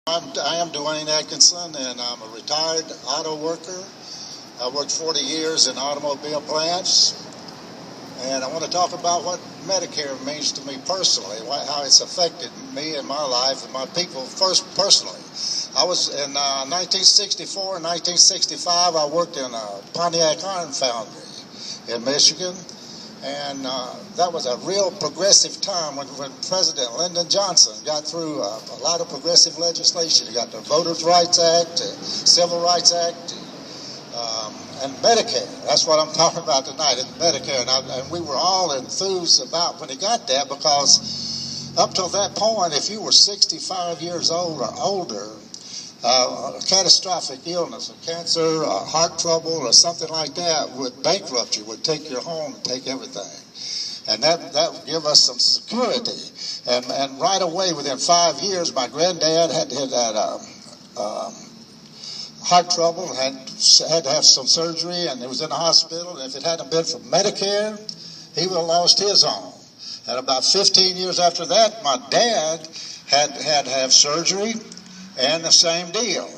I am Duane Adkinson, and I'm a retired auto worker. I worked 40 years in automobile plants, and I want to talk about what Medicare means to me personally, how it's affected me and my life and my people personally. I was in 1964 and 1965, I worked in a Pontiac Iron Foundry in Michigan. And that was a real progressive time when President Lyndon Johnson got through a lot of progressive legislation. He got the Voters' Rights Act, Civil Rights Act, and Medicare. That's what I'm talking about tonight, is Medicare. And we were all enthused about when he got that, because up till that point, if you were 65 years old or older, a catastrophic illness, a cancer, a heart trouble, or something like that would bankrupt you, would take your home and take everything. And that would give us some security. And right away, within 5 years, my granddad had heart trouble, had to have some surgery, and he was in the hospital. And if it hadn't been for Medicare, he would have lost his own. And about 15 years after that, my dad had to have surgery, and the same deal.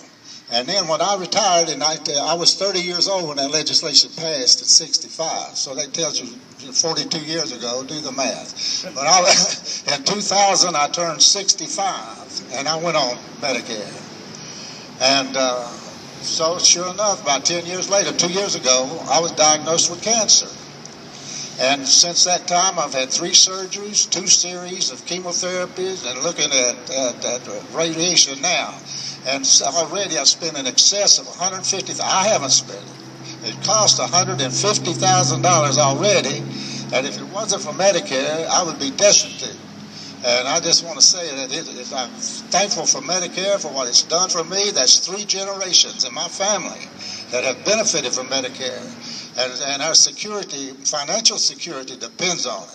And then when I retired, I was 30 years old when that legislation passed at 65. So that tells you 42 years ago, do the math. But in 2000, I turned 65, and I went on Medicare. And so sure enough, about 10 years later, 2 years ago, I was diagnosed with cancer. And since that time, I've had 3 surgeries, 2 series of chemotherapies, and looking at radiation now. And already I've spent in excess of $150,000. I haven't spent it. It cost $150,000 already. And if it wasn't for Medicare, I would be destitute. And I just want to say that I'm thankful for Medicare, for what it's done for me. That's 3 generations in my family that have benefited from Medicare. And our security, financial security, depends on it.